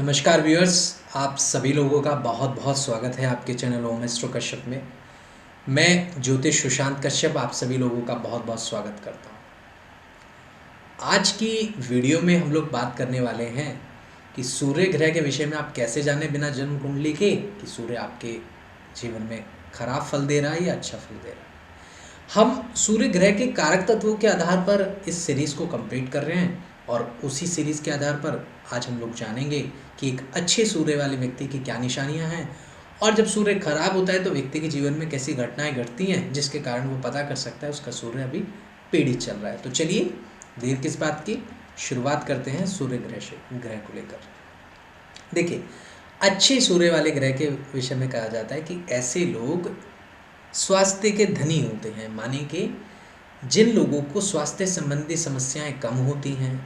नमस्कार व्यूअर्स, आप सभी लोगों का बहुत बहुत स्वागत है आपके चैनल ओम एस्ट्रो कश्यप में। मैं ज्योतिष सुशांत कश्यप आप सभी लोगों का बहुत बहुत स्वागत करता हूँ। आज की वीडियो में हम लोग बात करने वाले हैं कि सूर्य ग्रह के विषय में आप कैसे जाने बिना जन्म कुंडली के कि सूर्य आपके जीवन में खराब फल दे रहा है या अच्छा फल दे रहा है। हम सूर्य ग्रह के कारक तत्वों के आधार पर इस सीरीज़ को कंप्लीट कर रहे हैं और उसी सीरीज़ के आधार पर आज हम लोग जानेंगे कि एक अच्छे सूर्य वाले व्यक्ति की क्या निशानियां हैं और जब सूर्य खराब होता है तो व्यक्ति के जीवन में कैसी घटनाएं घटती हैं जिसके कारण वो पता कर सकता है उसका सूर्य अभी पीड़ित चल रहा है। तो चलिए देर किस बात की, शुरुआत करते हैं सूर्य ग्रह को लेकर। देखिए, अच्छे सूर्य वाले ग्रह के विषय में कहा जाता है कि ऐसे लोग स्वास्थ्य के धनी होते हैं, माने कि जिन लोगों को स्वास्थ्य संबंधी समस्याएं कम होती हैं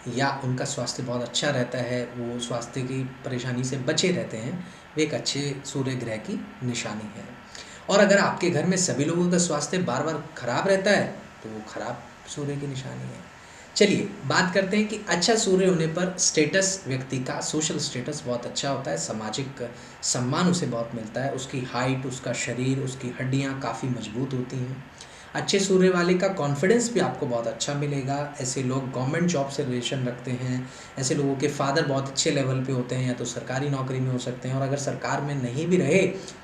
या उनका स्वास्थ्य बहुत अच्छा रहता है, वो स्वास्थ्य की परेशानी से बचे रहते हैं, वे एक अच्छे सूर्य ग्रह की निशानी है। और अगर आपके घर में सभी लोगों का स्वास्थ्य बार बार खराब रहता है तो वो खराब सूर्य की निशानी है। चलिए बात करते हैं कि अच्छा सूर्य होने पर स्टेटस, व्यक्ति का सोशल स्टेटस बहुत अच्छा होता है, सामाजिक सम्मान उसे बहुत मिलता है, उसकी हाइट, उसका शरीर, उसकी हड्डियां काफ़ी मजबूत होती हैं। अच्छे सूर्य वाले का कॉन्फिडेंस भी आपको बहुत अच्छा मिलेगा। ऐसे लोग गवर्नमेंट जॉब से रिलेशन रखते हैं, ऐसे लोगों के फादर बहुत अच्छे लेवल पे होते हैं या तो सरकारी नौकरी में हो सकते हैं, और अगर सरकार में नहीं भी रहे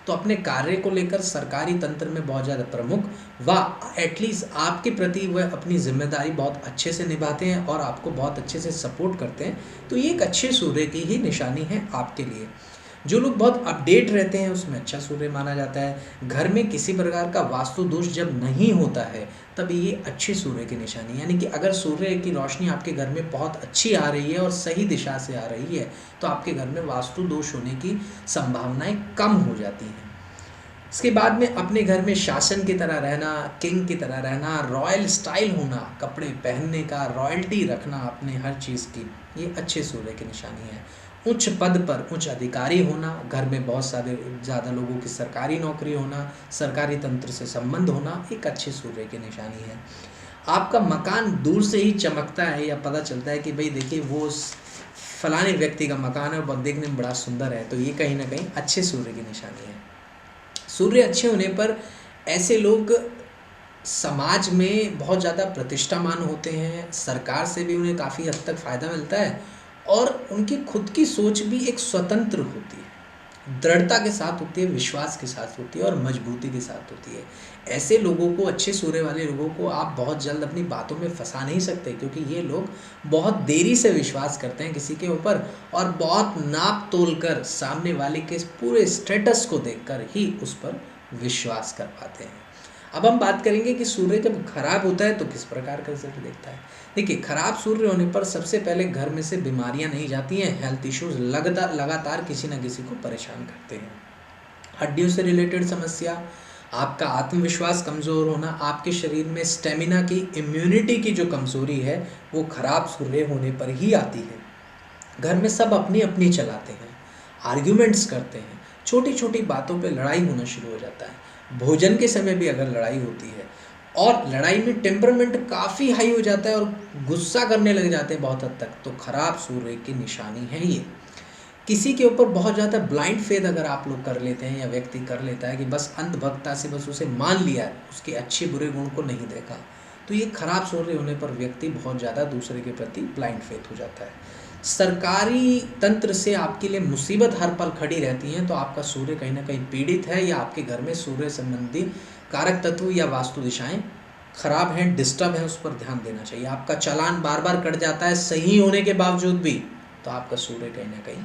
तो अपने कार्य को लेकर सरकारी तंत्र में बहुत ज़्यादा प्रमुख व एटलीस्ट आपके प्रति वह अपनी जिम्मेदारी बहुत अच्छे से निभाते हैं और आपको बहुत अच्छे से सपोर्ट करते हैं। तो ये एक अच्छे सूर्य की ही निशानी है आपके लिए। जो लोग बहुत अपडेट रहते हैं उसमें अच्छा सूर्य माना जाता है। घर में किसी प्रकार का वास्तु दोष जब नहीं होता है तब ये अच्छे सूर्य की निशानी, यानी कि अगर सूर्य की रोशनी आपके घर में बहुत अच्छी आ रही है और सही दिशा से आ रही है तो आपके घर में वास्तु दोष होने की संभावनाएं कम हो जाती हैं। इसके बाद में अपने घर में शासन की तरह रहना, किंग की तरह रहना, रॉयल स्टाइल होना, कपड़े पहनने का, रॉयल्टी रखना अपने हर चीज़ की, ये अच्छे सूर्य की निशानी है। उच्च पद पर उच्च अधिकारी होना, घर में बहुत सारे ज़्यादा लोगों की सरकारी नौकरी होना, सरकारी तंत्र से संबंध होना एक अच्छे सूर्य की निशानी है। आपका मकान दूर से ही चमकता है या पता चलता है कि भाई देखिए वो फलाने व्यक्ति का मकान है और देखने में बड़ा सुंदर है, तो ये कहीं ना कहीं अच्छे सूर्य की निशानी है। सूर्य अच्छे होने पर ऐसे लोग समाज में बहुत ज़्यादा प्रतिष्ठामान होते हैं, सरकार से भी उन्हें काफ़ी हद तक फ़ायदा मिलता है और उनकी खुद की सोच भी एक स्वतंत्र होती है, दृढ़ता के साथ होती है, विश्वास के साथ होती है और मजबूती के साथ होती है। ऐसे लोगों को, अच्छे सूर्य वाले लोगों को आप बहुत जल्द अपनी बातों में फंसा नहीं सकते, क्योंकि ये लोग बहुत देरी से विश्वास करते हैं किसी के ऊपर और बहुत नाप तोल कर सामने वाले के पूरे स्टेटस को देखकर ही उस पर विश्वास कर पाते हैं। अब हम बात करेंगे कि सूर्य जब खराब होता है तो किस प्रकार का रिजल्ट देखता है। देखिए, खराब सूर्य होने पर सबसे पहले घर में से बीमारियां नहीं जाती हैं, हेल्थ इश्यूज लगातार किसी न किसी को परेशान करते हैं। हड्डियों से रिलेटेड समस्या, आपका आत्मविश्वास कमज़ोर होना, आपके शरीर में स्टेमिना की, इम्यूनिटी की जो कमज़ोरी है वो खराब सूर्य होने पर ही आती है। घर में सब अपनी अपनी चलाते हैं, आर्ग्यूमेंट्स करते हैं, छोटी छोटी बातों पे लड़ाई होना शुरू हो जाता है। भोजन के समय भी अगर लड़ाई होती है और लड़ाई में टेम्परामेंट काफ़ी हाई हो जाता है और गुस्सा करने लग जाते हैं बहुत हद तक, तो खराब सूर्य की निशानी है ये। किसी के ऊपर बहुत ज़्यादा ब्लाइंड फेथ अगर आप लोग कर लेते हैं या व्यक्ति कर लेता है कि बस अंधभक्ता से बस उसे मान लिया है, उसके अच्छे बुरे गुण को नहीं देखा, तो ये खराब सूर्य होने पर व्यक्ति बहुत ज़्यादा दूसरे के प्रति ब्लाइंड फेथ हो जाता है। सरकारी तंत्र से आपके लिए मुसीबत हर पल खड़ी रहती है, तो आपका सूर्य कहीं ना कहीं पीड़ित है या आपके घर में सूर्य संबंधी कारक तत्व या वास्तु दिशाएं खराब हैं, डिस्टर्ब है, उस पर ध्यान देना चाहिए। आपका चालान बार बार कट जाता है सही होने के बावजूद भी, तो आपका सूर्य कहीं ना कहीं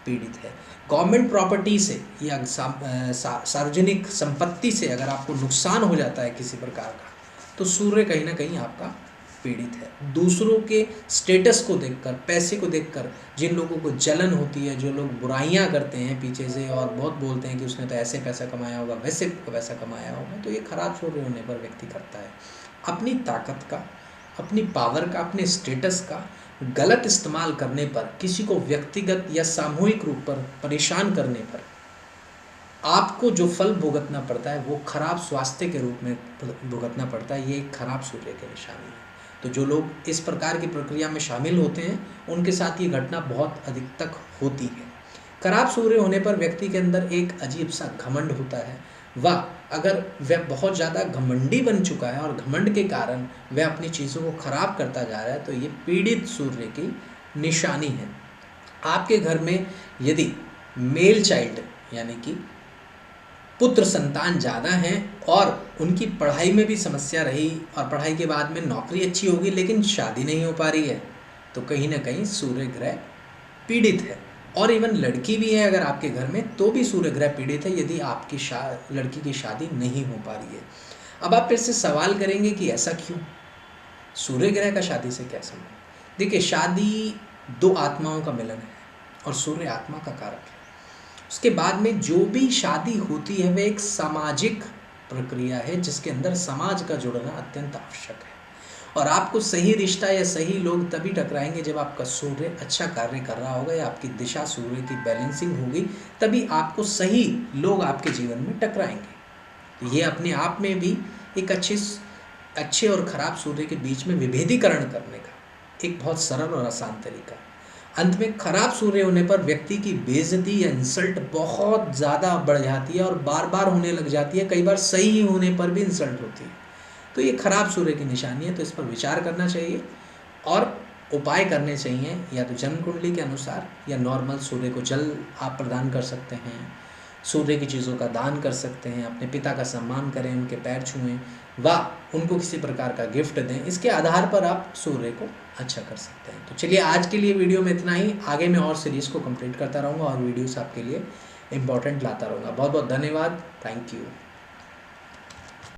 पीड़ित है। गवर्नमेंट प्रॉपर्टी से या सार्वजनिक संपत्ति से अगर आपको नुकसान हो जाता है किसी प्रकार का, तो सूर्य कहीं ना कहीं आपका पीड़ित है। दूसरों के स्टेटस को देखकर, पैसे को देखकर जिन लोगों को जलन होती है, जो लोग बुराइयां करते हैं पीछे से और बहुत बोलते हैं कि उसने तो ऐसे पैसा कमाया होगा, वैसे पैसा कमाया होगा, तो ये खराब सूर्य होने पर व्यक्ति करता है। अपनी ताकत का, अपनी पावर का, अपने स्टेटस का गलत इस्तेमाल करने पर, किसी को व्यक्तिगत या सामूहिक रूप पर परेशान करने पर आपको जो फल भुगतना पड़ता है वो खराब स्वास्थ्य के रूप में भुगतना पड़ता है। ये एक खराब सूर्य की निशानी है। तो जो लोग इस प्रकार की प्रक्रिया में शामिल होते हैं उनके साथ ये घटना बहुत अधिक तक होती है। खराब सूर्य होने पर व्यक्ति के अंदर एक अजीब सा घमंड होता है। वह अगर वह बहुत ज़्यादा घमंडी बन चुका है और घमंड के कारण वह अपनी चीज़ों को खराब करता जा रहा है, तो ये पीड़ित सूर्य की निशानी है। आपके घर में यदि मेल चाइल्ड यानी कि पुत्र संतान ज़्यादा हैं और उनकी पढ़ाई में भी समस्या रही और पढ़ाई के बाद में नौकरी अच्छी होगी लेकिन शादी नहीं हो पा रही है, तो कहीं ना कहीं सूर्य ग्रह पीड़ित है। और इवन लड़की भी है अगर आपके घर में, तो भी सूर्य ग्रह पीड़ित है यदि आपकी लड़की की शादी नहीं हो पा रही है। अब आप फिर से सवाल करेंगे कि ऐसा क्यों, सूर्य ग्रह का शादी से क्या संबंध? देखिए, शादी दो आत्माओं का मिलन है और सूर्य आत्मा का कारक है। उसके बाद में जो भी शादी होती है वह एक सामाजिक प्रक्रिया है जिसके अंदर समाज का जुड़ना अत्यंत आवश्यक है। और आपको सही रिश्ता या सही लोग तभी टकराएंगे जब आपका सूर्य अच्छा कार्य कर रहा होगा या आपकी दिशा सूर्य की बैलेंसिंग होगी, तभी आपको सही लोग आपके जीवन में टकराएंगे। तो ये अपने आप में भी एक अच्छे और खराब सूर्य के बीच में विभेदीकरण करने का एक बहुत सरल और आसान तरीका है। अंत में खराब सूर्य होने पर व्यक्ति की बेइज्जती या इंसल्ट बहुत ज़्यादा बढ़ जाती है और बार बार होने लग जाती है, कई बार सही होने पर भी इंसल्ट होती है। तो ये खराब सूर्य की निशानी है, तो इस पर विचार करना चाहिए और उपाय करने चाहिए, या तो जन्म कुंडली के अनुसार या नॉर्मल सूर्य को जल आप प्रदान कर सकते हैं, सूर्य की चीज़ों का दान कर सकते हैं, अपने पिता का सम्मान करें, उनके पैर छुएं व उनको किसी प्रकार का गिफ्ट दें। इसके आधार पर आप सूर्य को अच्छा कर सकते हैं। तो चलिए, आज के लिए वीडियो में इतना ही। आगे मैं और सीरीज़ को कंप्लीट करता रहूँगा और वीडियोस आपके लिए इम्पोर्टेंट लाता रहूँगा। बहुत बहुत धन्यवाद। Thank you.